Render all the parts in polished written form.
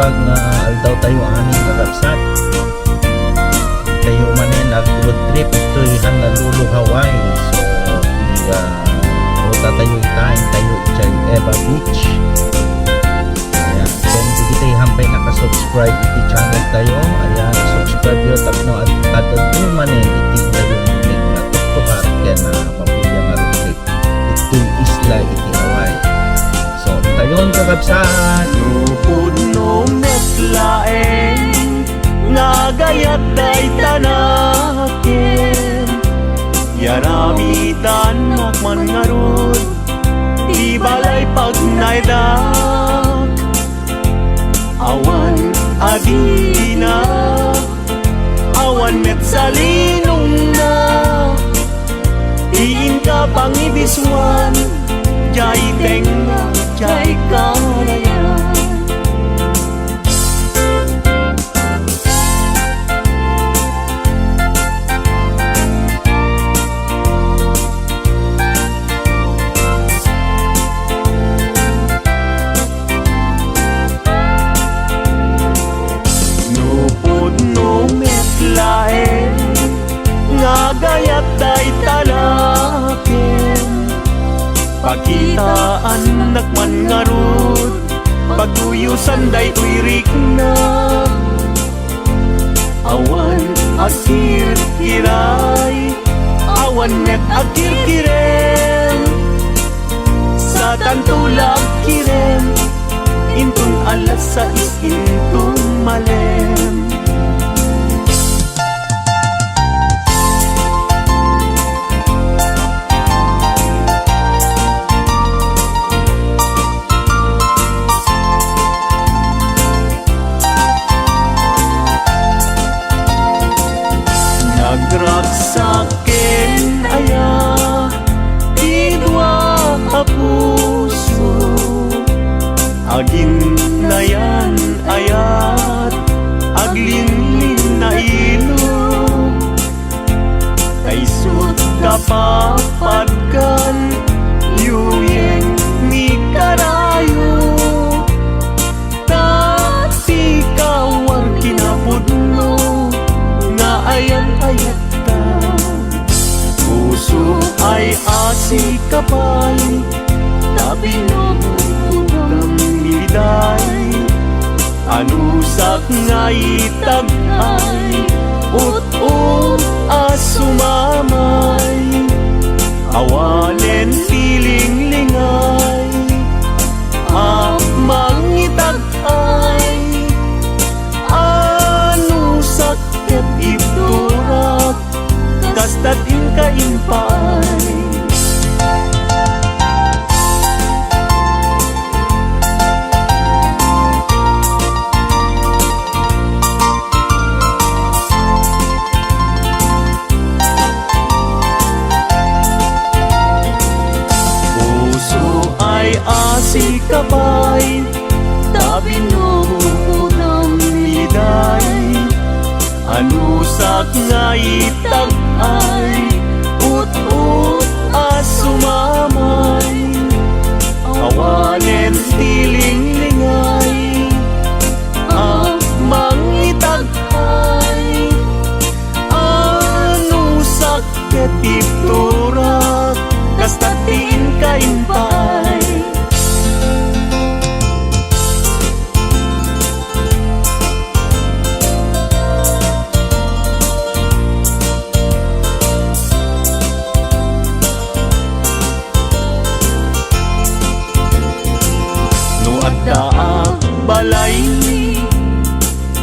bag nga aldaw tayo aning kakabsat. Tayo man nag road trip ito'y Honolulu, Hawaii. So ruta tayo itahin tayo chay Eva Beach. Ayan, kung hindi tayo hampay nakasubscribe iti channel tayo, ayan, subscribe yun tapno at ato manin iti tayo link na tuktukat kaya na papuya nga road trip ito'y isla iti Hawaii. So tayon kakabsat Lupod no metlaeng nga gayat day tanaken yaramitan nakman nga rod di balay pag naidak awan adina awan met salinong na iin ka pangibiswan jay tenga jay karayan. Nupod no metlaeng nga gayat day talaken pakitaan nakman nga rod pagtuyusan day tuirik na awan akir kiray awan net akir kirem sa tantulag kirem intun alas sa intun malem. Nagraksaken aya idwa a puso agin na yan ayat aglinlin na ilog kaisut kapapadkan yuyeng ni karayo tati kawang kinapudno nga ayan-ayat ta puso ay asi kapal tabinong miday anusak nga itagay ut-ut asumamay awalen piling-lingay mangitagay anusak ket iturak kastat inka-impay. Si kapay tabinong miday anusak nga itagay ut-ut asumamay awanen tiling-lingay mangitagay anusak ket iturak kastatin kainpay. Daak balay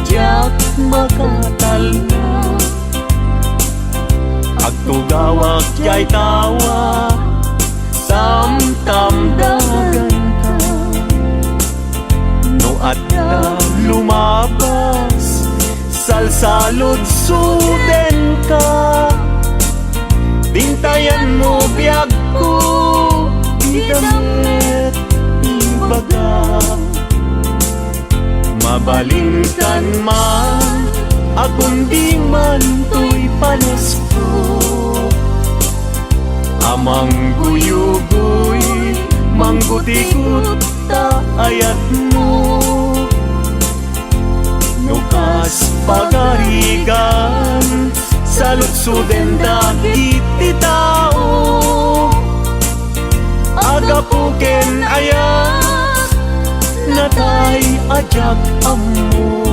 jak makatal na agtugawak jay tawa tam-tam dagan ka no adda lumabas salsalod suden ka bintayan mo biyag ko idamit baga mabalingkan man akong di man to'y panasko amang guyugoy manggutikot ta ayat mo Nukas pagarigan sa lutsuden dagiti ti tao, agapuken ayak natay ajak ammo.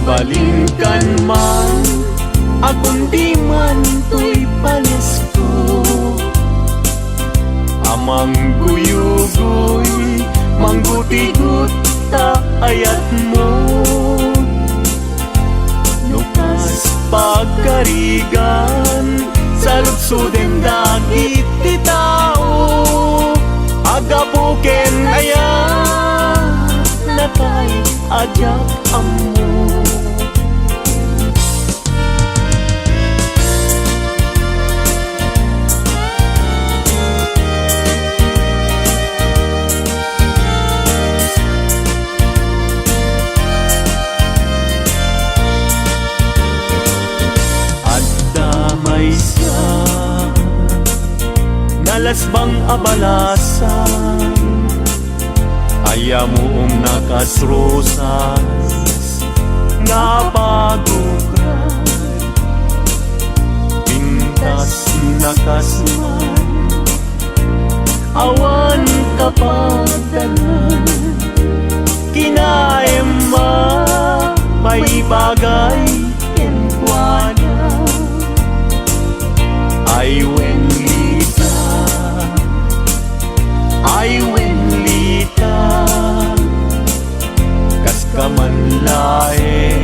Mabalingkan man, akong di man to'y palesko. Amang guyugoy, manggutigot ta ayat mo. Nukas pagkarigan, sa lutsuden dagit ti tao, agapuken ayat natay ajak ammo. Nalasbang abalasan, ayamoong nakasrosas, nga pagugran, pintas nakasman, awan kapadalan, kinaema, may bagay, kenkwana, ay wenlita, ay wenlita, kas kamanlae,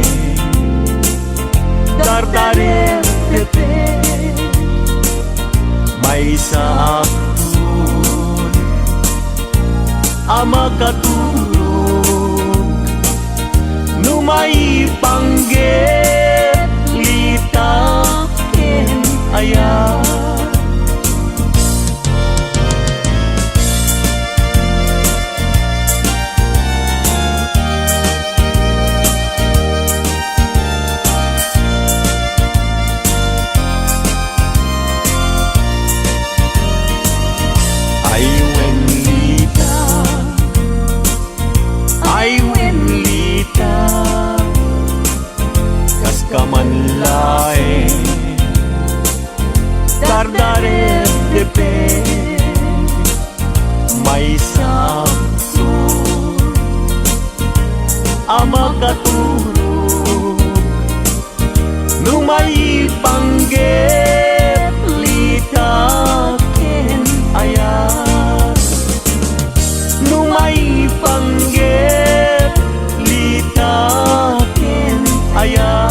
dardare tepe, may saakun, ama katurog, numay panggit, litakin ayat. Ay wenlita, kas kamanlae, dardare tepe, may saksun, ama katurog, numay panggit, litakin ayat, numay panggit, litakin ayat.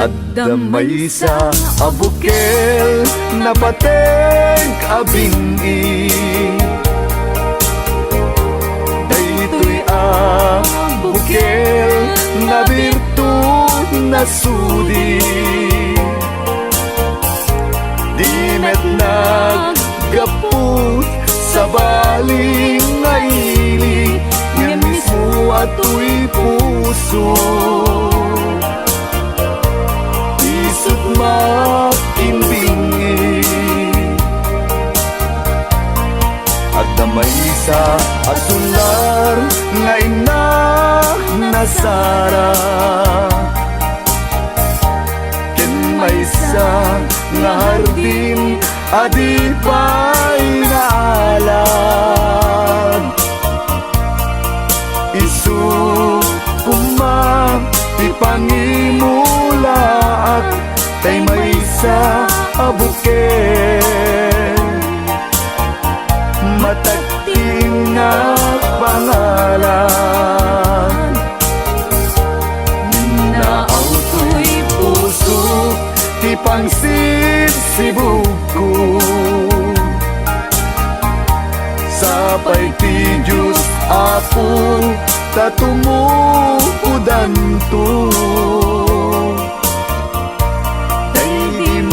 at damay sa abukel na pateng abingi. Daytoy abukel na birtud na sudi, di met naggaput sa baling nga ili, nga mismo ato'y puso. Isut makimbingi at damay sa asular nga ina nasara, ken may sa nga hardin adi pa'y naalag. Isu kumang ipangimulaak kay may sa abukel, matagting nga pangalan. Naaw to'y puso ti pangsibsibog ko, sapay ti Diyos Apo tatumukudan to.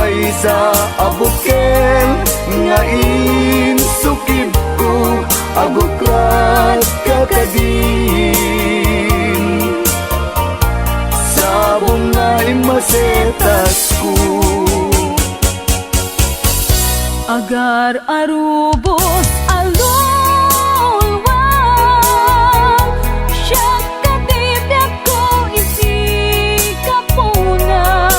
May sa abukel nga insukib ko, aguklat kakadin sa bunga imasetas ko. Agar arubos alulwang, siya katibyak ko isi kapuna,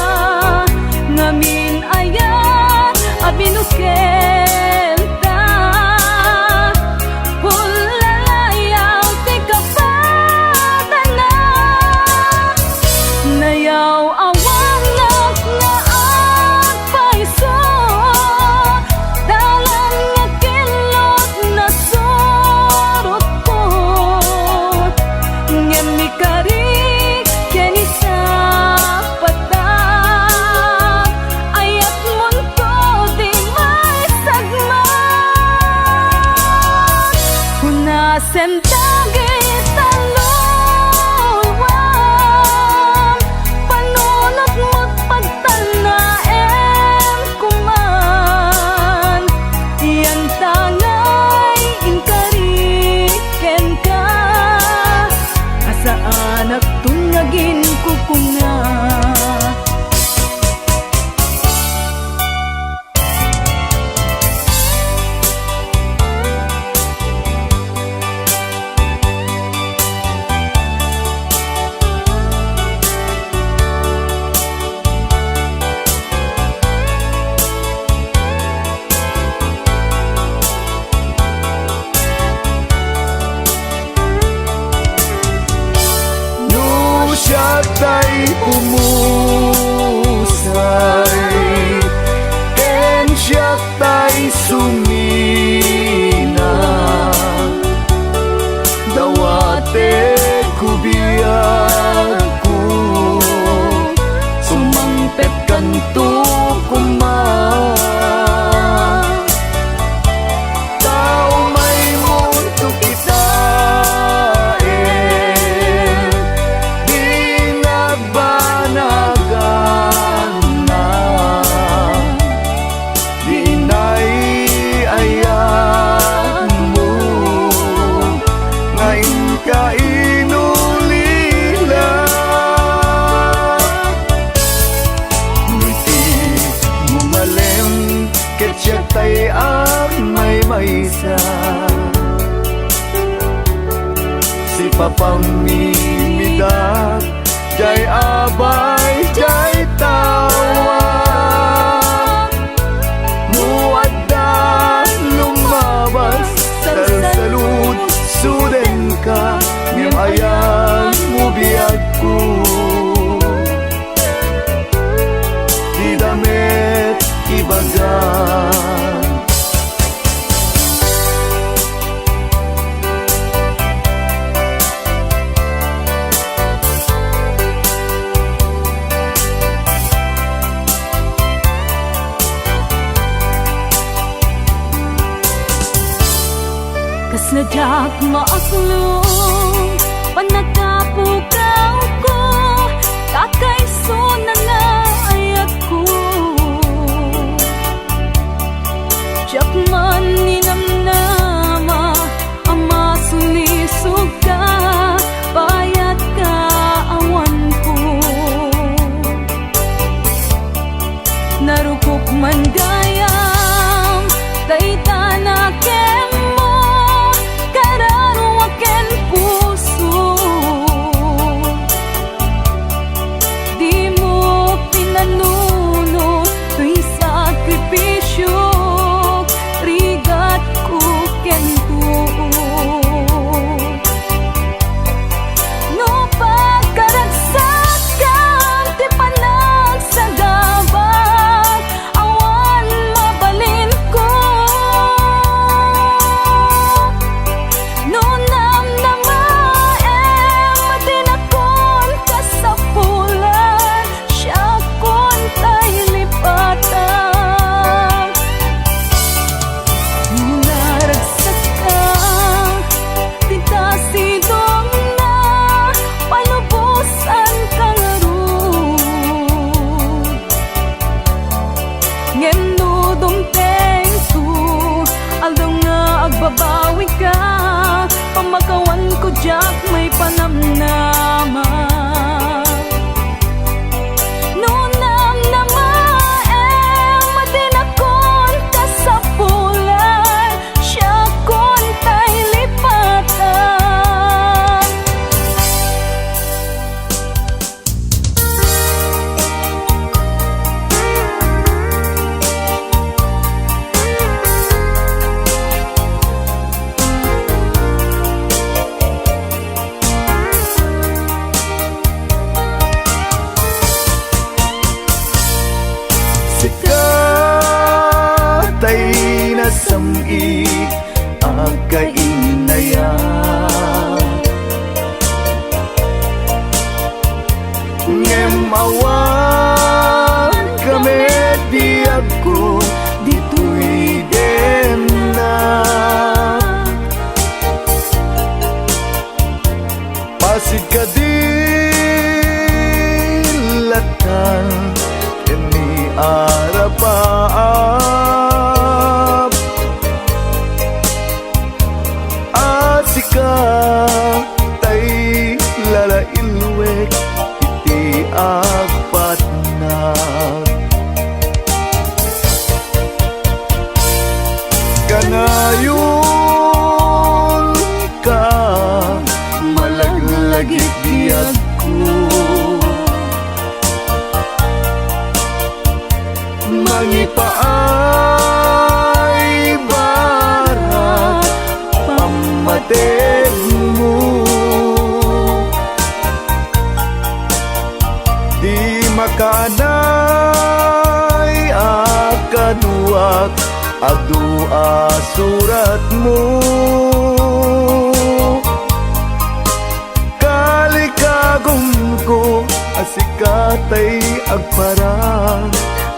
ngamin ayan abinukel ta, pulalayaw ti kapatana, nayaw awang nga agpaiso, dalan nga kilot na surot ko, ngem ni kari ken isa patag, ayat mon ko di may sagmat, hunasen tagit talulwang, panunot mo't pagtanaem kuman, yan tangay inkariken ka, asaan at tungagin kukunga. No siya tay pumusay, ken siya tay sumina, dawate kubiyag ko, sumangpet kanto kumang. Tao may mundo kita, di nagbanagan na, di naiayan mo, ngayon ka inulila. Ngiti mo malem, ket siya tay ang may maysa, si papang mimidak, jay abay, jay tawa, muadda lumabas, salsalud, suden ka, ngem ayan mo biyag ko, di damit ibagan. Sadyak maaklong panagapugaw ko, kakaiso na nga ayat ko. Tiyak man ninamnama ama sulisog ka, bayat ka awan ko. Narukop man gayam dayta na mo, kararo aken puso. Di mo pinanuno tuy sakripisyo, rigat ko ken tuo. No pagkaragsak kam ti panagsagabak, awan mabalin ko. No namnamaem matinakon kasapulan, siya kon tay lipatan. Naragsak ka, titasidong na, palubusan kang rud. Ngem no dumteng tu, aldaw nga agbabawi ka, pamakawan ko jak may panamnama. No namnamaem matinakon kasapulan, siya kon tay lipatan. Sikat ay nasami agkainaya, ngem awan kami di ako dito'y den na. Pasid ka dilatan kini arapaap, asika tay lalailwek iti apat na. Kanayon ka malaglagit biyag ko, mangipaay barat pamated mo. Di makanay akaduak adua surat mo. Kalikagom ko asikatay agparang,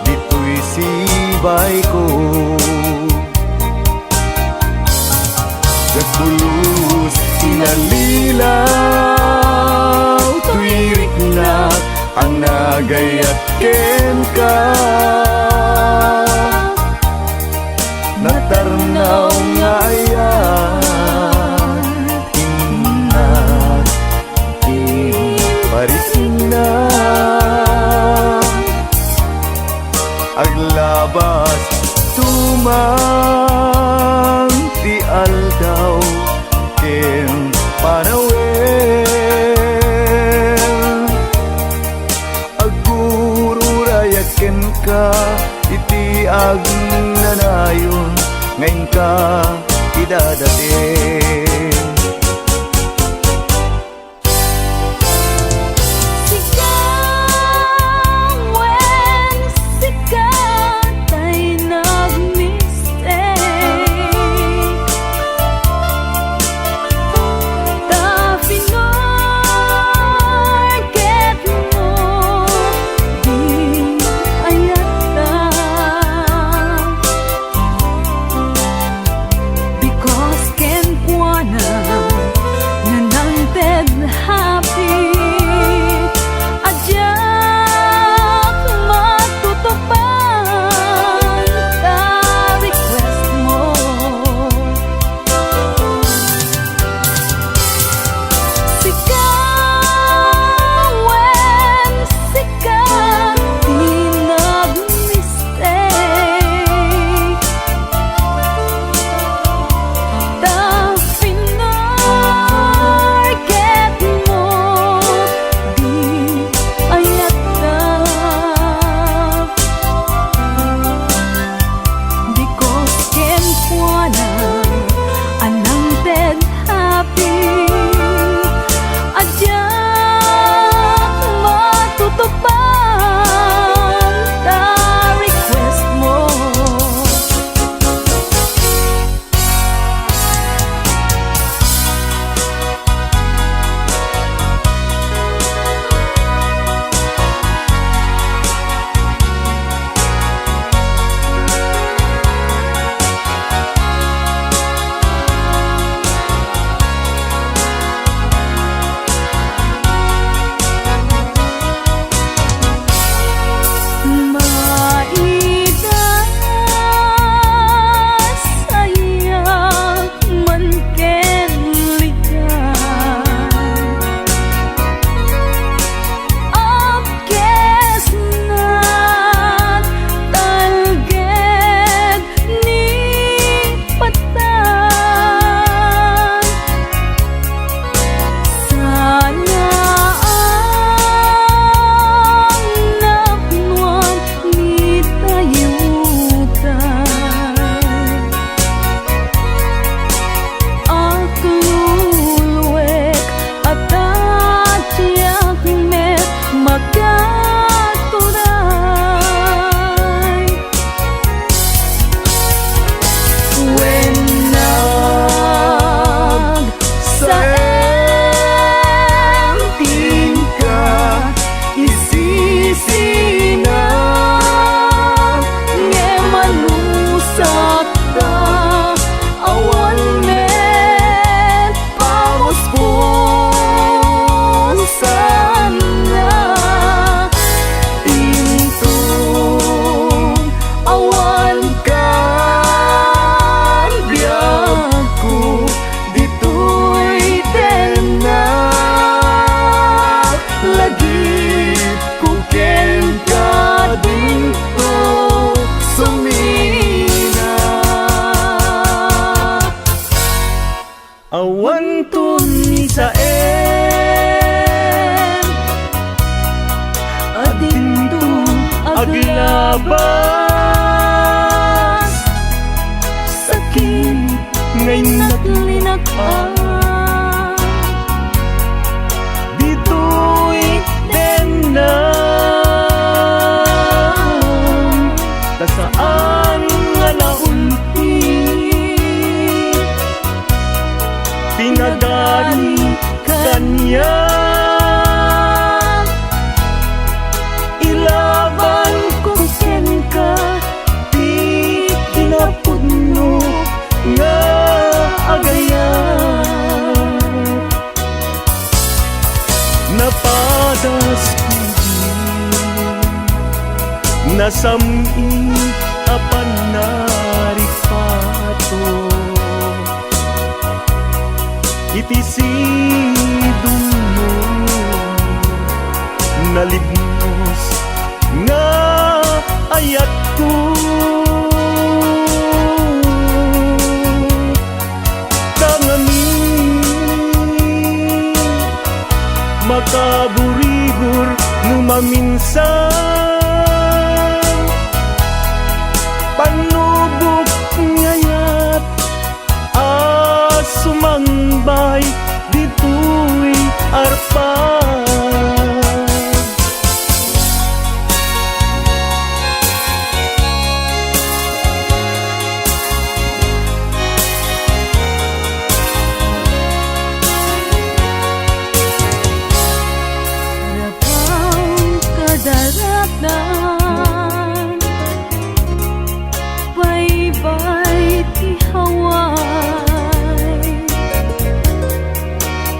dito'y sibay ko. Nagbulos sinalilaw, tuwirik na ang nagayat ken ka. Natarnaw nga yan, inat, iparisin na. Aglabas tumang ti aldaw ken panawen, agururayaken ka iti agnanayon, ngayon ka idadating. Because can ilabas. Sakit ngay naglinakpan, dito'y tenan, tasaan nga naulti, pinagani kanya. Ilaban ko ken ka, di kinapudno nga agayan. Napadas nasami apan naripato, itisidon mo nalibnos nga ayat ko. Tangani makaburibur numaminsan, panubok ngayat sumangbay dito'y arpan. Rabang kadaratan, baybay ti haway,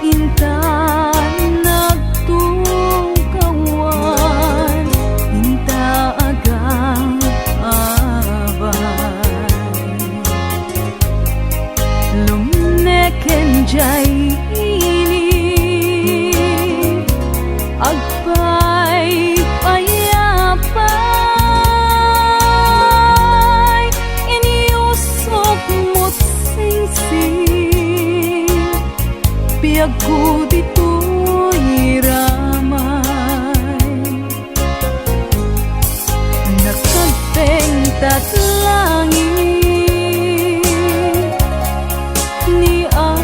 intan nagtungkawan, inta agang abay, lumneken jay init, agpay payapay, iniusok mo't singsing, biyag ko dito'y ramay, nakagpengtat langit ni Arafat,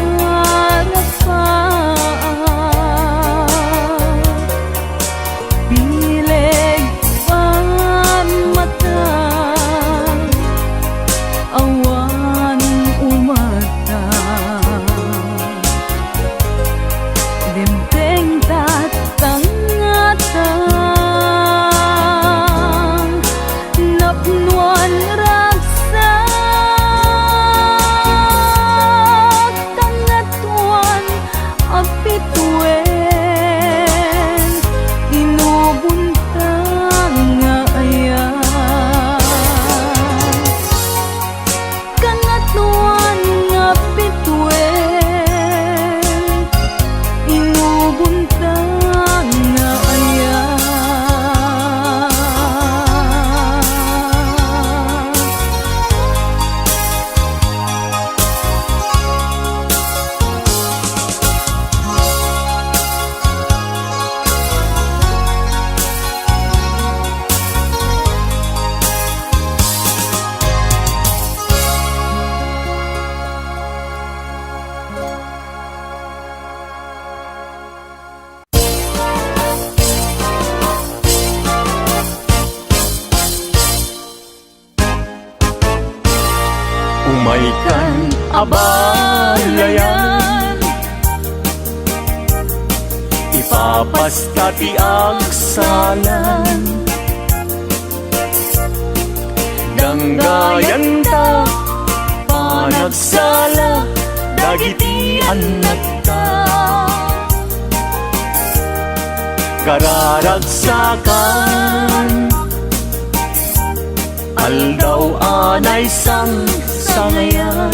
bileg pamata, awan umata, dimteng tatangatan, napnuan ragsak, tangatuan apituen, inubuntang nga ayat, kangatuan nga pituen, inubuntang nga ayat. Umaikan abalayan, ipapastati ang salan, danggayan ta panagsala, dagiti anak ta, kararagsakan, aldaw anay sang sangayan,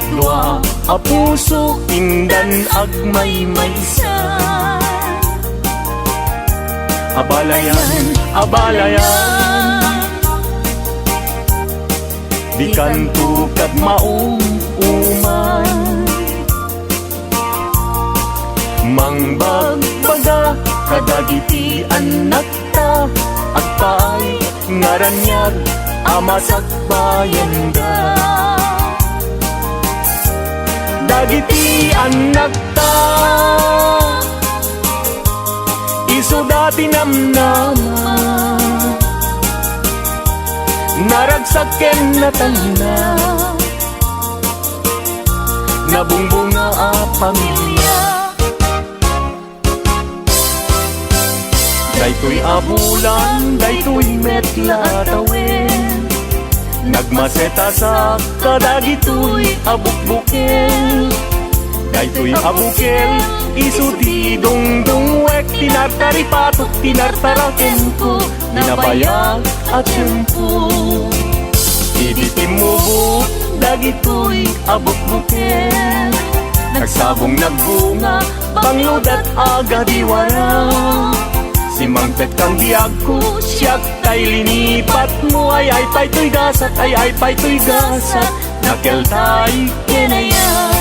dua a puso pindan agmay-maysa, abalayan, abalayan, di kanto kag maumuman, mangbagbaga kadagiti anak ta, Ngaranyag amasak bayan da. Dagiti anak ta isu dati namnama naragsaken na tanda nabungbunga a pamilya. Daytoy abulan, daytoy metla tawin nagmaseta sa kadagitoy abukbukel. Daytoy abukel isu di dungdungwek tinartari patok tinartaraken ko ninabayag at tiyempo. Iditimubo dagitoy abukbukel nagsabong nagbunga pangludat aga diwara. Si Mangpet kang diag ko, siyak tay linipat mo ay pa'y gasat, ay pa'y gasat, nakel tay kinaya.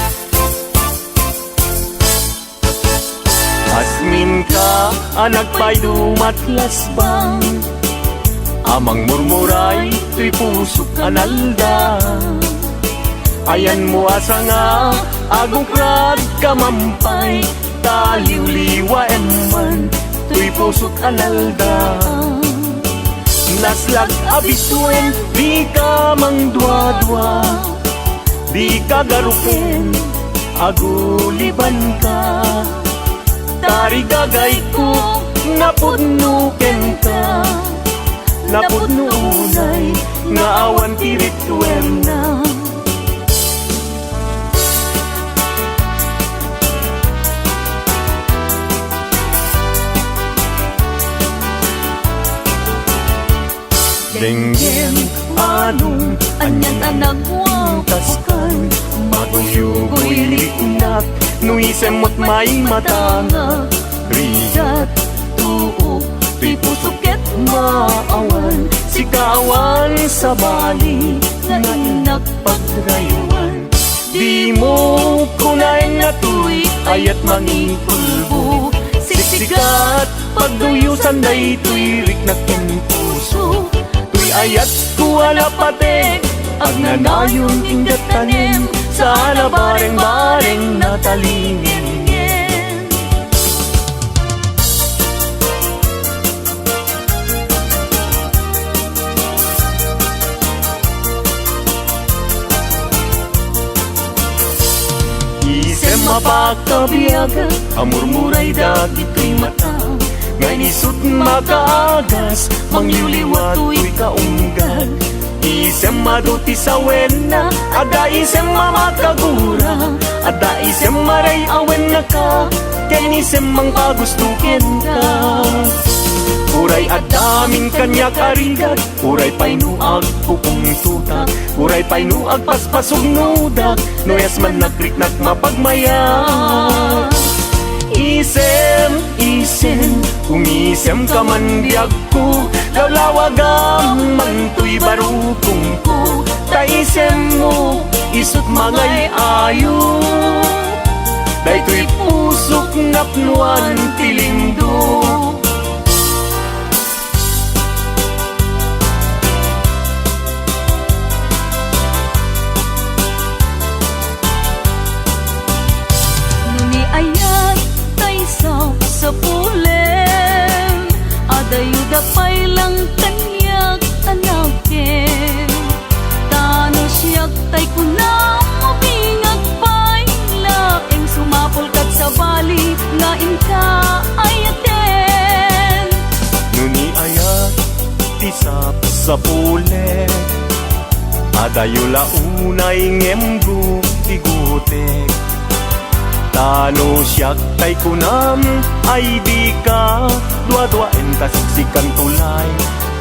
Asmin ka, anak pa'y dumatlas bang, amang murmuray, tuy pusok analda. Ayan mo asa nga, agokrad kamampay, taliw-liwa eman, tuy pusok analda. Naslag abisuen, di ka mang dwa-dwa, di ka garupen, aguliban ka. Tari gagay ko, napudnuken ka, napudnunay, nga awan tirituen na. Denggen anong Anyan anagwa taskan maguyugoy liknak nuisem mo't may matanga Rigat tuo tuy pusuket maawan si kaawan sa bali Nga inak pagrayuan di mo kunay na tuy ayat mangipulbo siksikat pagduyusan day tuy riknak ken puso ayat ku alapate ag nanayon indat tanim sa alabareng-bareng na talingin. Isem mapakabiyaga amurmuray dagito'y mata ngay nisut makaagas mangyuliwat tuy kaunggal. Isem maduti sa wena ada isem mamakagura ada isem maray awen na ka ken isem mang pagustukin ka. Uray adaming kanya karigat uray painuag pupong tutak uray painuag paspasog nudak noyas man nagriknak mapagmaya. Isem, umisem ka man diag ko, lawlawagam man tuy barukong ko. Taisem mo, isut magay ayo, daytoy pusok napnuan tilindo. Sa pulen adayuda pay lang kanyak anakin tano siyak tay kunam mabingag pay laeng sumapol kat sa bali nga inka ayaten nuni ayat tisap sa pulen adayula unay ngemgu tigutek tano siyak tay kunam ay di ka dua-duain kasiksikan tulay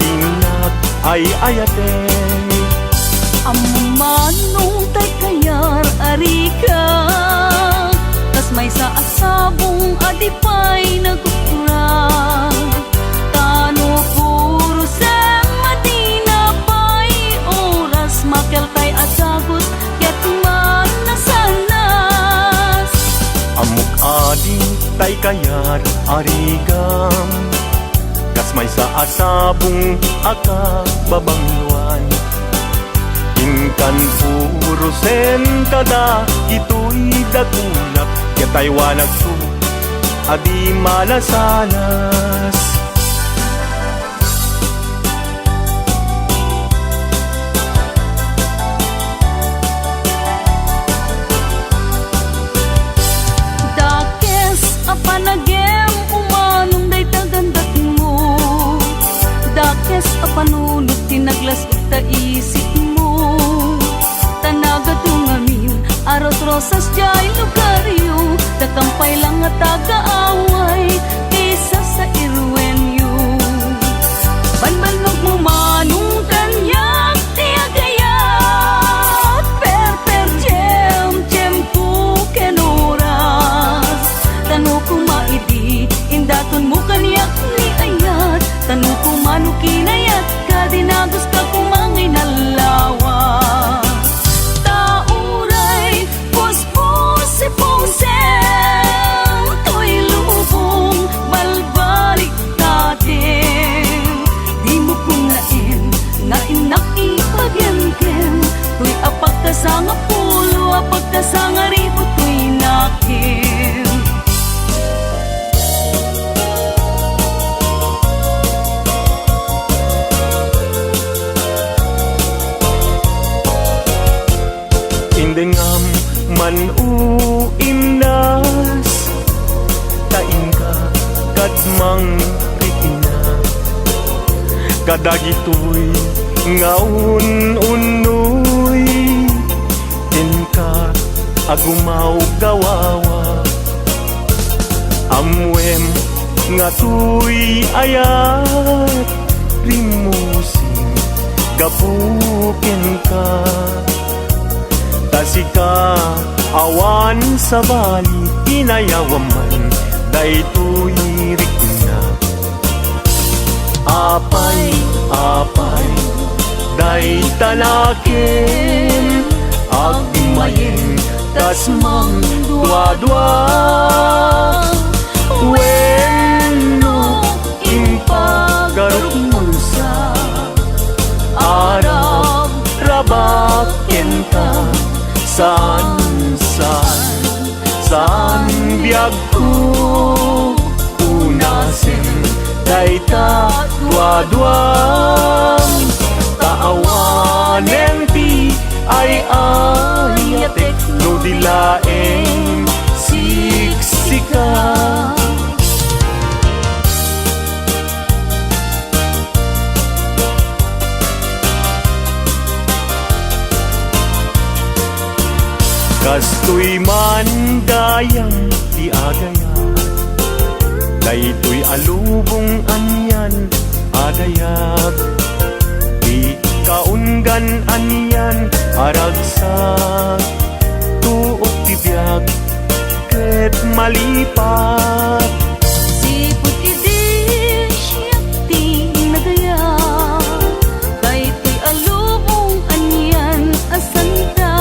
tinag ay ayaten. Amanong tay kayar arika tas may sa asabong adipay nagukura tano puro sem madina pay oras makel tay asagot ket man nasanas amuk adi tay kayar arigam kas may sa asabong akababangluan. Inkan puro sen kada ito'y dakulak, yatay wanag su adi malasanas. Dakes apanagem umanong day tagandat mo, dakes apanunod tinaglas ta isip mo. Tanagadong amin arot rosas jay lugaryo, dakampay lang at taga-away isa sa irwenyo. Banbanog mo manong kanyak tiyagayat, per jem ko kenoras. Tano ko maidi indaton mo kanyak ni ayat, tano ko manu kinayat ka dinagos ka kumangay na lawa. Tauray pusem to'y lubong balbalik natin. Di mo kunain nga inak ipagyanken, to'y apagkasanga pulo apagkasanga ribo to'y nakin. Indengam man uimnas kain ka kadmang rikina, kadagitoy ngaun unoy ka agumaw gawawa. Amwem nga tuy ayat rimusing gapuken ka, tasika awan sa bali inayawaman daytoy rikna. Apay day tanakin agmayen tas mang dua-dua. Wenno impagaruk munsa arab rabaken ka, saan biag ko unasin dayta dua-duang taawanen ti ay ayatek no dilaeng siksika. Kastoy man dayang di agayat, daytoy alubong anyan adayag. Di kaunggan anyan aragsak, tuok tibiyag ket malipat. Sipot idi siyak ti nagayat, daytoy alubong anyan asanta.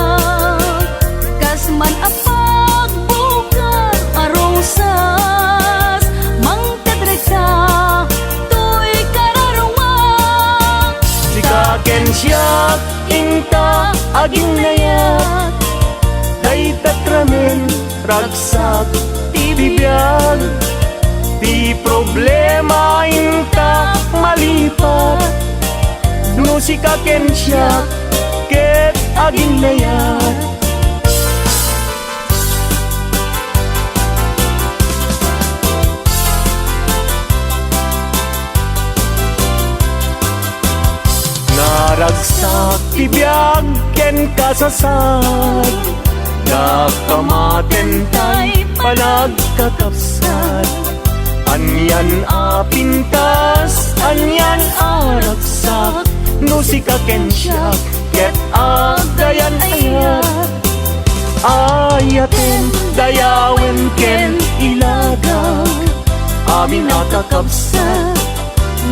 Man apag bukar arosas mangkadreka to'y kararumang. Sikaken siyak ingta aging nayat, day tatramen ragsak tibiyag. Di problema ingta malipat, no sikaken siyak ket aging nayat. Ragsak tibiyag ken kasasad, nakamaten tay panagkakapsat. Anyan apintas, anyan aragsak, no sikaken siyak ket agdayan ayat. Ayaten dayawen ken ilagak, amin nakakapsat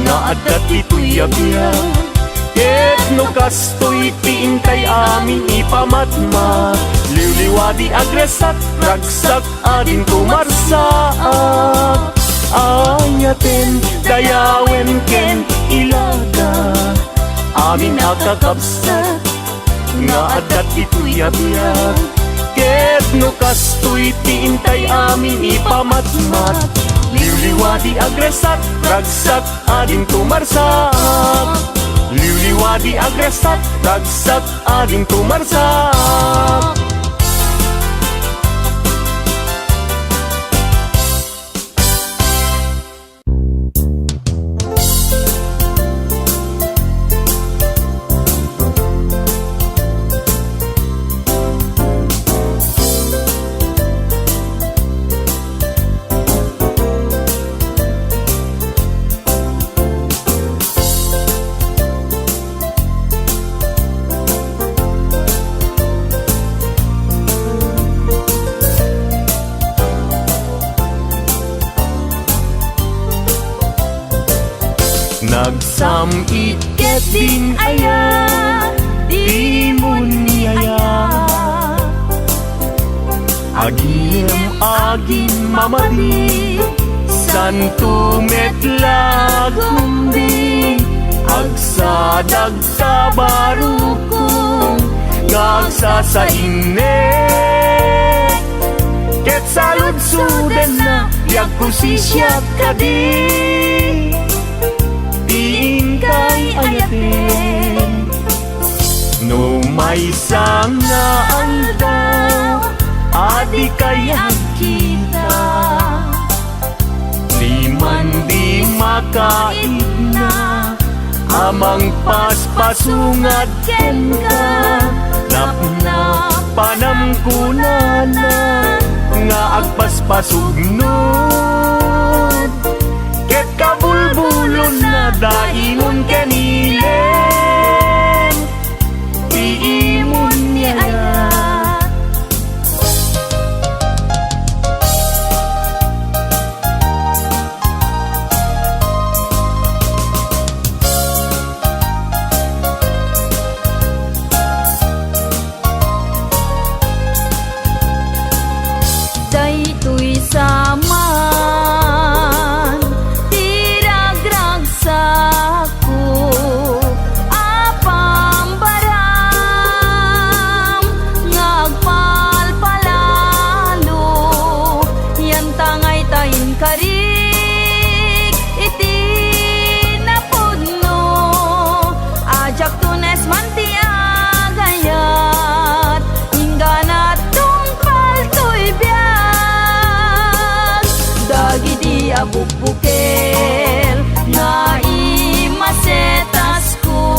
na adat ito'y abiyag. Ket no kastoy tiintay amin ipamatmat, liwliwadi agresat ragsak adin kumarsaak. ayaten, dayawen ken ilaga. Amin nakakabsat, nga adat ito'y abiyag. Ket no kastoy tiintay amin ipamatmat. Liwliwadi agresat, ragsak ading tumarsak. Liwliwadi agresat, ragsak ading tumarsak. Nagsamit ket din aya, di mo niyaya. Agim mamadi, santo metlagumbi. Agsadag sa barukong, ngagsasainit. Ket saludsudan na, yagkusisyak kadi. Kay ayaten, no may sanga ang daw, adi kaya kita. Liman di makain na, amang paspasungad ken ka. Napna panamkunana, nga agpaspasugnod. Ket kabulbulon na dainon kanilen, tiimon niya ayat. Daytoy saman tirag-ragsako, apambaram ngagpalpalalo, yan tangay tayin karik iti napudno, ajak tunes manti agayat, ingganat tungpal to'y biag. Dagiti abubuker nga imasetas ko,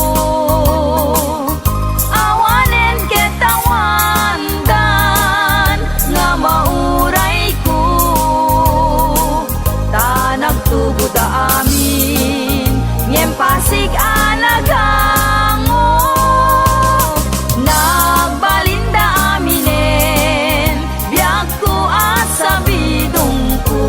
awanen ketawandan nga mauray ko. Tanagtubo da amin ngem pasig anagango, nagbalinda aminen biag ko asabidong ko.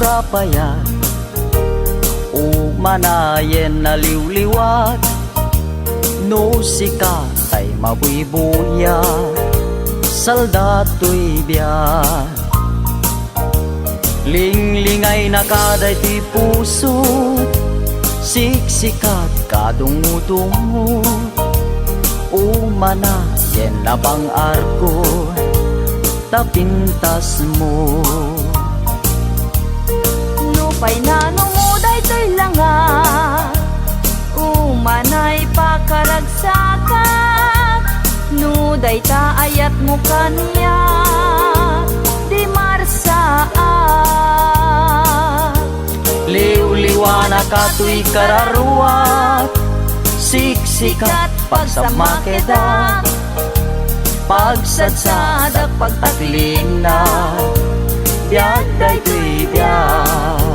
rapayat o manayen na liwliwat no sikat ay mabuibuya saldato'y biyat linglingay na kaday ti puso siksikat kadungo-dungo umanayen na bang arko tapintas mo Nupay na numuday to'y langa Umanay pakaragsakat Nuday ta ayat mo kaniya Di marsaat liw-liwana kato'y kararuat siksikat pagsamakeda pagsadsadak pagtaklina biyag dayto'y biyag